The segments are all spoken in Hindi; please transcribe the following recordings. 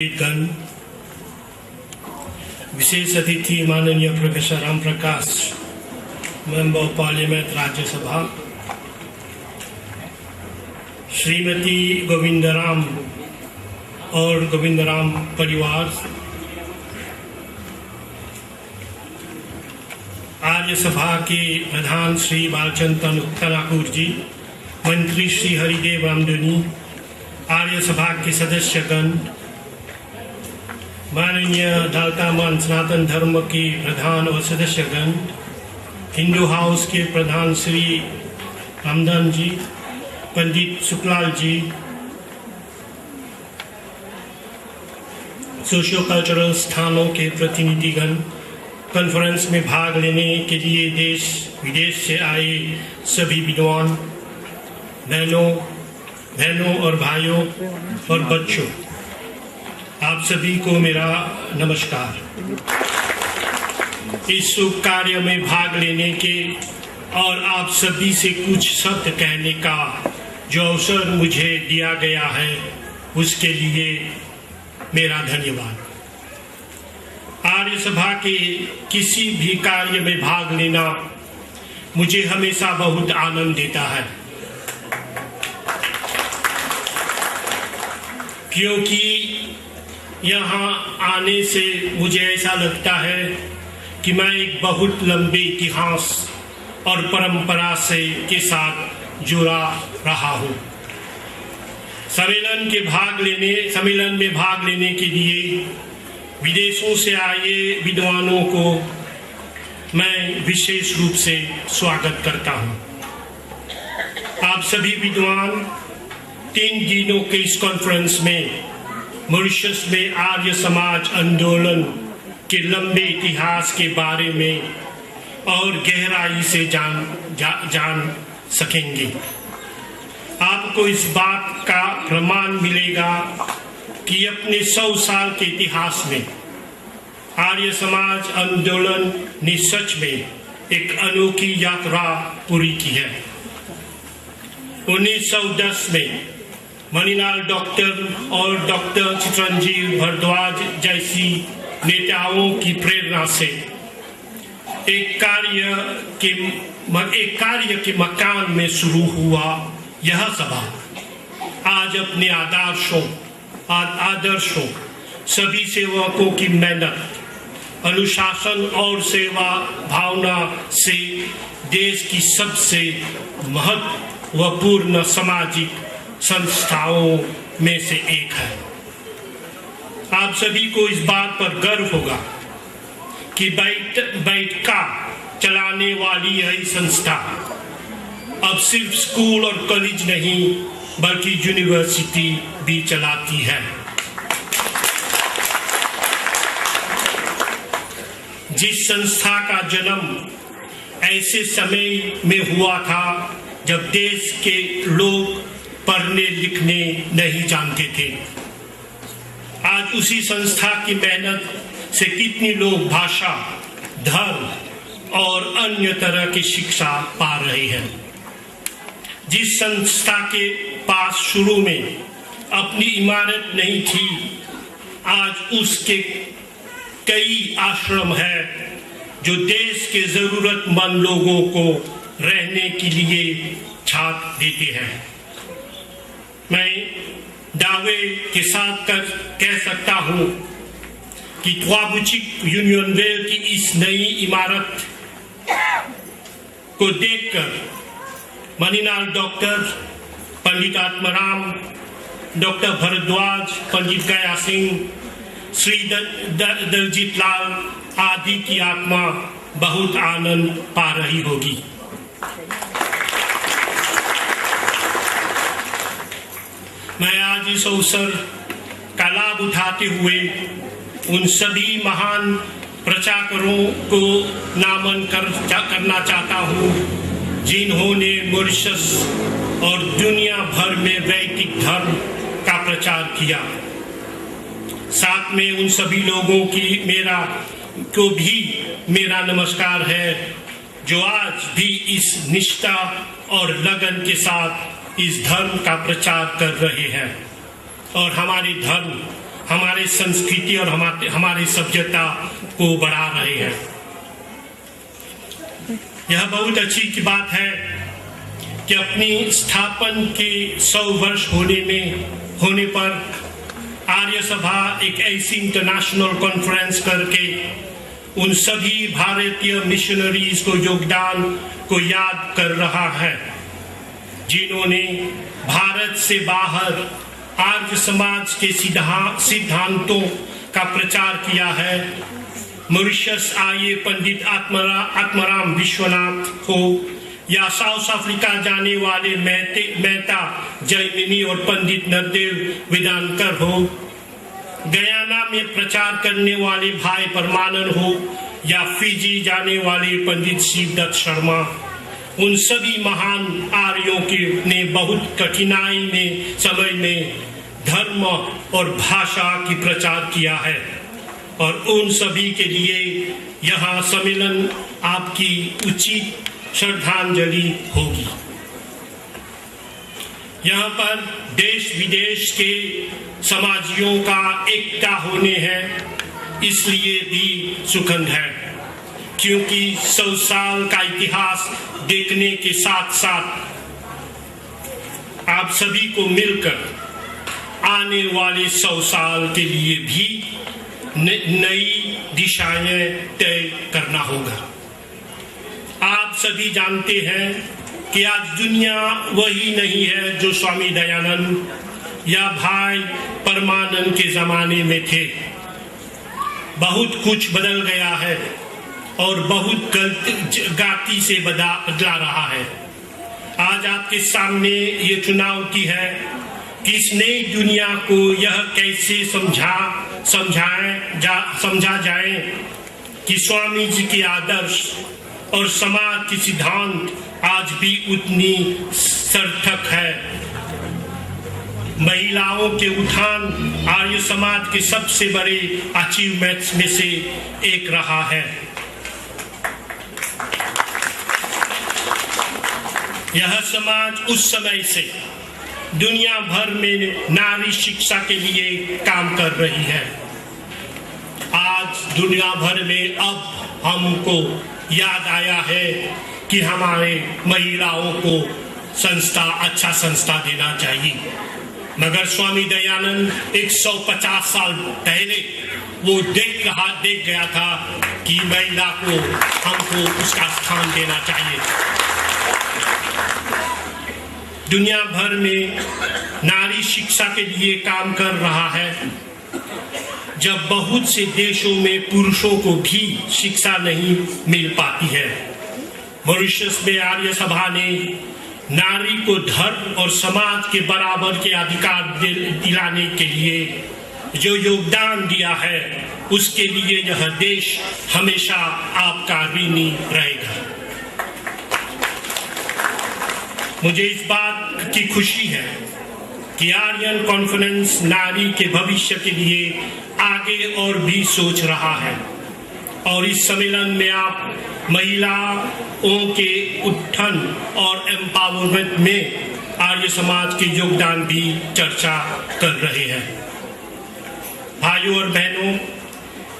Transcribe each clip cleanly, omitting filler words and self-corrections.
गण विशेष अतिथि माननीय professor Ram Prakash, member of parliament Rajya Sabha, Shrimati Govindram और गोविंदराम परिवार, आर्य सभा के प्रधान श्री बालचंद्र ठाकुर जी, मंत्री श्री हरिदेव रामधनी, आर्य सभा के सदस्यगण, माननीय दालतामान सनातन धर्म के प्रधान और सदस्यगण, हिंदू हाउस के प्रधान श्री रामधन जी, पंडित सुखलाल जी, सोशियो कल्चरल स्थानों के प्रतिनिधिगण, कॉन्फ्रेंस में भाग लेने के लिए देश विदेश से आए सभी विद्वान बहनों और भाइयों और बच्चों, आप सभी को मेरा नमस्कार। इस शुभ कार्य में भाग लेने के और आप सभी से कुछ शब्द कहने का जो अवसर मुझे दिया गया है, उसके लिए मेरा धन्यवाद। आर्य सभा के किसी भी कार्य में भाग लेना मुझे हमेशा बहुत आनंद देता है, क्योंकि यहाँ आने से मुझे ऐसा लगता है कि मैं एक बहुत लंबे इतिहास और परंपरा के साथ जुड़ा रहा हूँ। सम्मेलन में भाग लेने के लिए विदेशों से आए विद्वानों को मैं विशेष रूप से स्वागत करता हूँ। आप सभी विद्वान 3 दिनों के इस कॉन्फ्रेंस में मॉरिशस में आर्य समाज आंदोलन के लंबे इतिहास के बारे में और गहराई से जान सकेंगे। आपको इस बात का प्रमाण मिलेगा कि अपने 100 साल के इतिहास में आर्य समाज आंदोलन ने सच में एक अनोखी यात्रा पूरी की है। 1910 में मणिलाल डॉक्टर और डॉक्टर चित्रंजीव भारद्वाज जैसी नेताओं की प्रेरणा से एक कार्य के मकान में शुरू हुआ यह सभा आज अपने आदर्शों, सभी सेवकों की मेहनत, अनुशासन और सेवा भावना से देश की सबसे महत्वपूर्ण सामाजिक संस्थाओं में से एक है। आप सभी को इस बात पर गर्व होगा कि बैठका चलाने वाली यह संस्था अब सिर्फ स्कूल और कॉलेज नहीं बल्कि यूनिवर्सिटी भी चलाती है। जिस संस्था का जन्म ऐसे समय में हुआ था जब देश के लोग पढ़ने लिखने नहीं जानते थे, आज उसी संस्था की मेहनत से कितने लोग भाषा, धर्म और अन्य तरह की शिक्षा पा रहे हैं। जिस संस्था के पास शुरू में अपनी इमारत नहीं थी, आज उसके कई आश्रम हैं जो देश के जरूरतमंद लोगों को रहने के लिए छात देते हैं। मैं दावे के साथ कह सकता हूं कि त्वाबुचिक यूनियन वेल की इस नई इमारत को देखकर मणिलाल डॉक्टर, पंडित आत्माराम, डॉक्टर भारद्वाज, पंडित गया सिंह, श्री दलजीत लाल आदि की आत्मा बहुत आनंद पा रही होगी। मैं आज इस अवसर का लाभ उठाते हुए उन सभी महान प्रचारकों को नमन करना चाहता हूँ जिन्होंने मॉरिशस और दुनिया भर में वैदिक धर्म का प्रचार किया। साथ में उन सभी लोगों को भी मेरा नमस्कार है जो आज भी इस निष्ठा और लगन के साथ इस धर्म का प्रचार कर रहे हैं और हमारे धर्म हमारे संस्कृति और हमारी सभ्यता को बढ़ा रहे हैं। यह बहुत अच्छी की बात है कि अपनी स्थापन के 100 वर्ष होने पर आर्य सभा एक ऐसी इंटरनेशनल कॉन्फ्रेंस करके उन सभी भारतीय मिशनरीज को योगदान को याद कर रहा है जिन्होंने भारत से बाहर आर्य समाज के सिद्धांतों का प्रचार किया है। मॉरिशस आए पंडित आत्माराम विश्वनाथ हो या साउथ अफ्रीका जाने वाले मेहता जयमिनी और पंडित नरदेव वेदांकर हो, गयाना में प्रचार करने वाले भाई परमानंद हो या फिजी जाने वाले पंडित शिवदत्त शर्मा, उन सभी महान आर्यों ने बहुत कठिनाई में समय में धर्म और भाषा की प्रचार किया है और उन सभी के लिए यह सम्मेलन आपकी उचित श्रद्धांजलि होगी। यहाँ पर देश विदेश के समाजियों का एकता होने हैं, इसलिए भी सुखद है क्योंकि 100 साल का इतिहास देखने के साथ साथ आप सभी को मिलकर आने वाले 100 साल के लिए भी नई दिशाएं तय करना होगा। आप सभी जानते हैं कि आज दुनिया वही नहीं है जो स्वामी दयानंद या भाई परमानंद के जमाने में थे। बहुत कुछ बदल गया है और बहुत गति से बदला रहा है। आज आपके सामने ये चुनौती है कि इस नई दुनिया को यह कैसे समझा जाए कि स्वामी जी के आदर्श और समाज के सिद्धांत आज भी उतनी सार्थक है। महिलाओं के उत्थान आर्य समाज के सबसे बड़े अचीवमेंट्स में से एक रहा है। यह समाज उस समय से दुनिया भर में नारी शिक्षा के लिए काम कर रही है। आज दुनिया भर में अब हमको याद आया है कि हमारे महिलाओं को अच्छा संस्था देना चाहिए, मगर स्वामी दयानंद 150 साल पहले वो देख गया था कि महिला को हमको उसका स्थान देना चाहिए। दुनिया भर में नारी शिक्षा के लिए काम कर रहा है। जब बहुत से देशों में पुरुषों को भी शिक्षा नहीं मिल पाती है, मॉरिशस में आर्य सभा ने नारी को धर्म और समाज के बराबर के अधिकार दिलाने के लिए जो योगदान दिया है, उसके लिए यह देश हमेशा आपका ऋणी रहेगा। मुझे इस बात की खुशी है कि आर्यन कॉन्फ्रेंस नारी के भविष्य के लिए आगे और भी सोच रहा है और इस सम्मेलन में आप महिलाओं के उत्थान और एम्पावरमेंट में आर्य समाज के योगदान भी चर्चा कर रहे हैं। भाइयों और बहनों,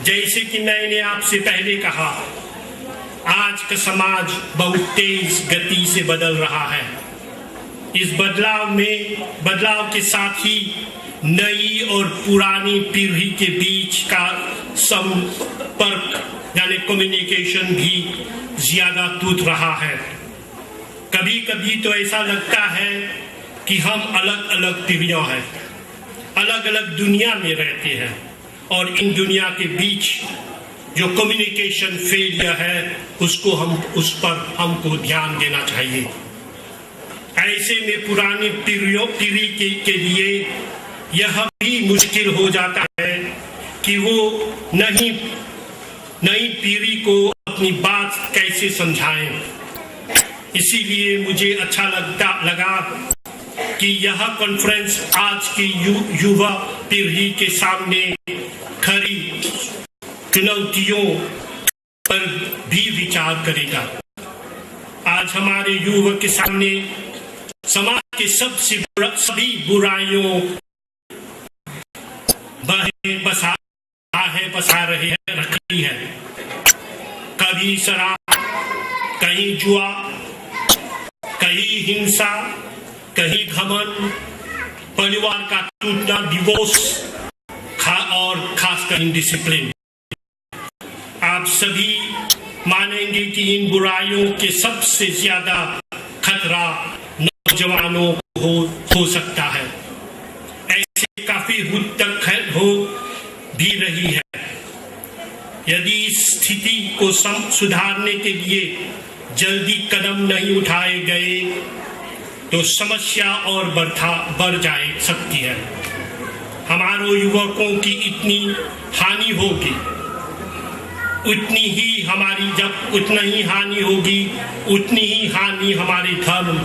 जैसे कि मैंने आपसे पहले कहा, आज का समाज बहुत तेज गति से बदल रहा है। इस बदलाव के साथ ही नई और पुरानी पीढ़ी के बीच का संपर्क यानी कम्युनिकेशन भी ज्यादा टूट रहा है। कभी कभी तो ऐसा लगता है कि हम अलग अलग पीढ़ियां हैं, अलग अलग दुनिया में रहते हैं और इन दुनिया के बीच जो कम्युनिकेशन फेलियर है उस पर हमको ध्यान देना चाहिए। ऐसे में पुरानी पीढ़ी के लिए यह भी मुश्किल हो जाता है कि वो नई पीढ़ी को अपनी बात कैसे समझाएं। इसीलिए मुझे अच्छा लगा कि यह कॉन्फ्रेंस आज की युवा पीढ़ी के सामने खड़ी चुनौतियों पर भी विचार करेगा। आज हमारे युवा के सामने समाज के सभी बुराइयों बसा रहे हैं रखी है। कभी शराब, कहीं जुआ, कहीं हिंसा, कहीं घमंड, परिवार का टूटना, डिवोर्स और खासकर इंडिसिप्लिन। आप सभी मानेंगे कि इन बुराइयों के सबसे ज्यादा खतरा नौजवानों को हो सकता है। ऐसे काफी हद तक हो भी रही है। यदि इस स्थिति को सुधारने के लिए जल्दी कदम नहीं उठाए गए तो समस्या और बढ़ जाए सकती है। हमारे युवकों की इतनी हानि होगी, उतनी ही हानि होगी, उतनी ही हानि हमारे धर्म,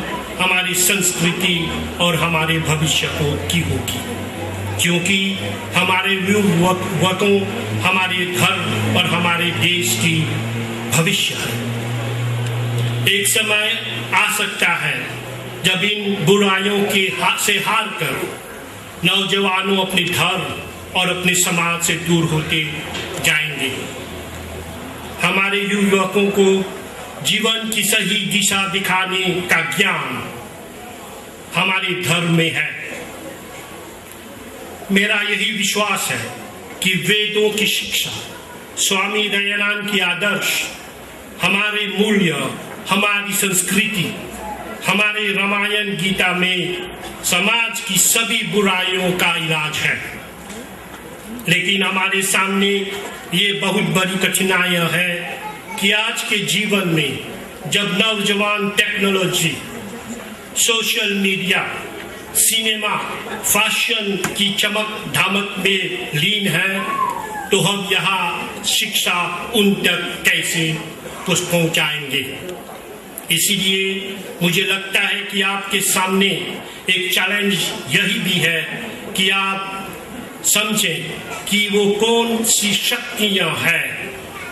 हमारी संस्कृति और हमारे भविष्य की होगी, क्योंकि हमारे युवकों हमारे धर्म और हमारे देश की भविष्य है। एक समय आ सकता है जब इन बुराइयों के हाथ से हार कर नौजवानों अपने धर्म और अपने समाज से दूर होते जाएंगे। हमारे युवकों को जीवन की सही दिशा दिखाने का ज्ञान हमारे धर्म में है। मेरा यही विश्वास है कि वेदों की शिक्षा, स्वामी दयानंद की आदर्श, हमारे मूल्य, हमारी संस्कृति, हमारे रामायण गीता में समाज की सभी बुराइयों का इलाज है। लेकिन हमारे सामने ये बहुत बड़ी कठिनाइयां है कि आज के जीवन में जब नौजवान technology, social media, cinema, fashion की चमक धमक में लीन है, तो हम यहाँ शिक्षा उन तक कैसे पहुँचाएंगे। इसीलिए मुझे लगता है कि आपके सामने एक चैलेंज यही भी है कि आप समझें कि वो कौन सी शक्तियां हैं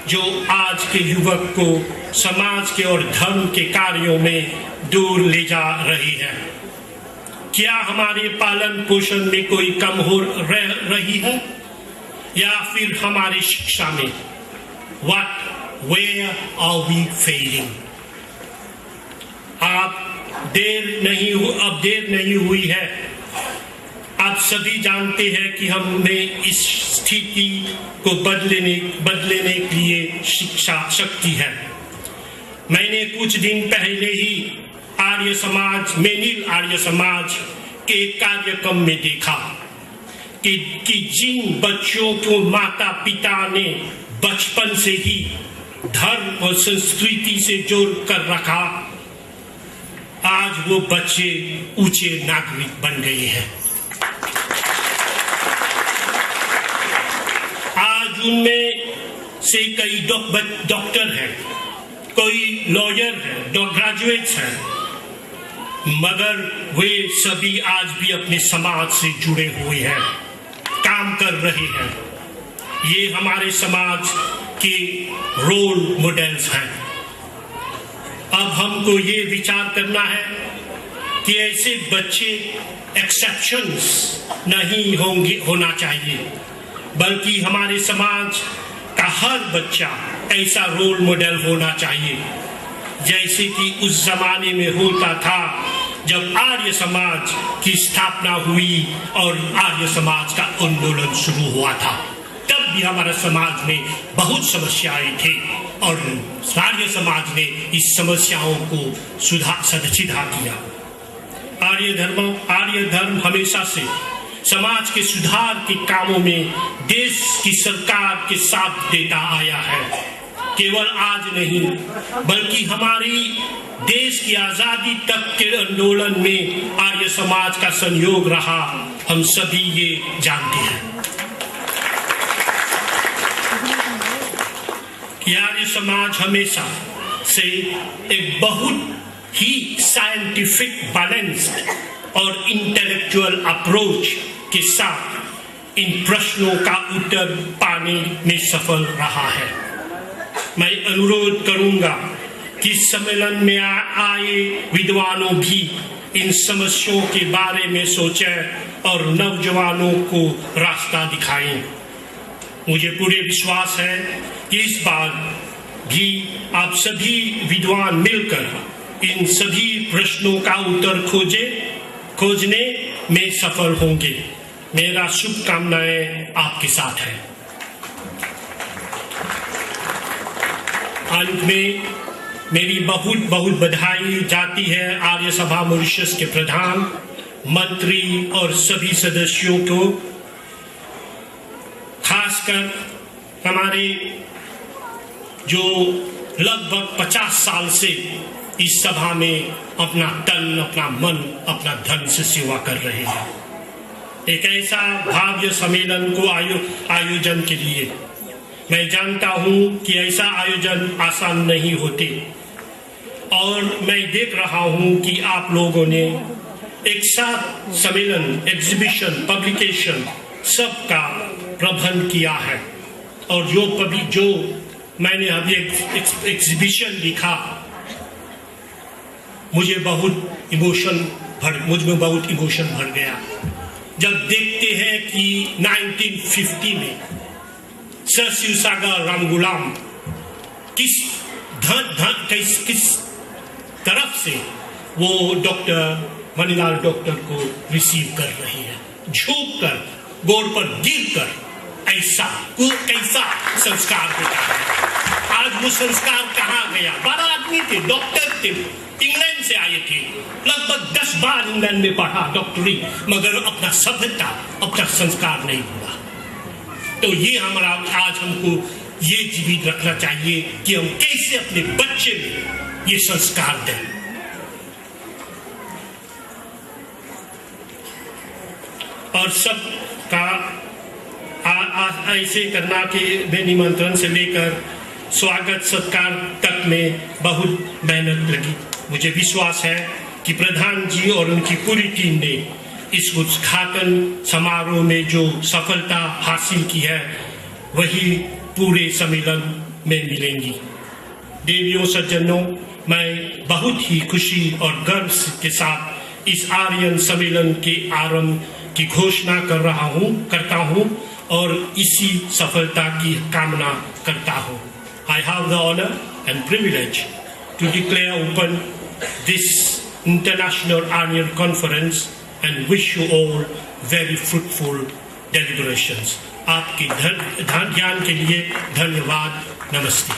जो आज के युवक को समाज के और धर्म के कार्यों में दूर ले जा रही है। क्या हमारे पालन पोषण में कोई कम हो रही है या फिर हमारी शिक्षा में? Where are we failing? अब देर नहीं हुई है। आप सभी जानते हैं कि हमें इस स्थिति को बदलने के लिए शिक्षा शक्ति है। मैंने कुछ दिन पहले ही नील आर्य समाज के कार्यक्रम में देखा कि जिन बच्चों को माता पिता ने बचपन से ही धर्म और संस्कृति से जोड़ कर रखा, आज वो बच्चे ऊंचे नागरिक बन गए हैं। आज उनमें से कई डॉक्टर हैं, कोई लॉयर हैं, ग्रेजुएट्स हैं, मगर वे सभी आज भी अपने समाज से जुड़े हुए हैं, काम कर रहे हैं। ये हमारे समाज के रोल मॉडल्स हैं। अब हमको ये विचार करना है कि ऐसे बच्चे एक्सेप्शंस नहीं होना चाहिए, बल्कि हमारे समाज का हर बच्चा ऐसा रोल मॉडल होना चाहिए जैसे कि उस जमाने में होता था जब आर्य समाज की स्थापना हुई और आर्य समाज का आंदोलन शुरू हुआ था। तब भी हमारे समाज में बहुत समस्याएं थी और आर्य समाज ने इस समस्याओं को सीधा किया। आर्य धर्म हमेशा से समाज के सुधार के कामों में देश की सरकार के साथ देता आया है। केवल आज नहीं बल्कि हमारी देश की आजादी तक के आंदोलन में आर्य समाज का सहयोग रहा, हम सभी ये जानते हैं। आर्य समाज हमेशा से एक बहुत ही साइंटिफिक, बैलेंस्ड और इंटेलेक्चुअल अप्रोच के साथ इन प्रश्नों का उत्तर पाने में सफल रहा है। मैं अनुरोध करूंगा कि सम्मेलन में आए विद्वानों भी इन समस्याओं के बारे में सोचें और नौजवानों को रास्ता दिखाएं। मुझे पूरे विश्वास है कि इस बार भी आप सभी विद्वान मिलकर इन सभी प्रश्नों का उत्तर खोजने में सफल होंगे। मेरा शुभकामनाएं आपके साथ है। अंत में मेरी बहुत बहुत बधाई जाती है आर्य सभा मॉरिशस के प्रधान, मंत्री और सभी सदस्यों को, खासकर हमारे जो लगभग 50 साल से इस सभा में अपना तन, अपना मन, अपना धन से सेवा कर रहे हैं। एक ऐसा भव्य सम्मेलन को आयोजन के लिए मैं जानता हूं कि ऐसा आयोजन आसान नहीं होते, और मैं देख रहा हूं कि आप लोगों ने एक साथ सम्मेलन, एग्जीबिशन, पब्लिकेशन सबका प्रबंध किया है। और जो मैंने अभी एग्जीबिशन लिखा, मुझ में बहुत इमोशन भर गया जब देखते हैं कि 1950 में सर शिवसागर रामगुलाम किस तरफ से वो डॉक्टर मणिलाल डॉक्टर को रिसीव कर रही है, झुक कर, गोड़ पर गिर कर। कैसा संस्कार होता है। आज वो संस्कार कहाँ गया? 12 आदमी थे, डॉक्टर थे, इंग्लैंड से आए थे, लगभग 10 बार इंग्लैंड में पढ़ा डॉक्टरी, मगर अपना सभ्यता, अपना संस्कार नहीं हुआ। तो ये हमारा आज हमको ये जीवित रखना चाहिए कि हम कैसे अपने बच्चे में ये संस्कार दें। और सब का ऐसे करना के निमंत्रण से लेकर स्वागत सत्कार तक में बहुत मेहनत लगी। मुझे विश्वास है कि प्रधान जी और उनकी पूरी टीम ने इस उद्घाटन समारोह में जो सफलता हासिल की है वही पूरे सम्मेलन में मिलेंगी। देवियों सज्जनों, मैं बहुत ही खुशी और गर्व के साथ इस आर्यन सम्मेलन के आरंभ की घोषणा करता हूँ और इसी सफलता की कामना करता हूँ। I have the honor and privilege to declare open this international annual conference and wish you all very fruitful deliberations. आपके ध्यान के लिए धन्यवाद। नमस्ते।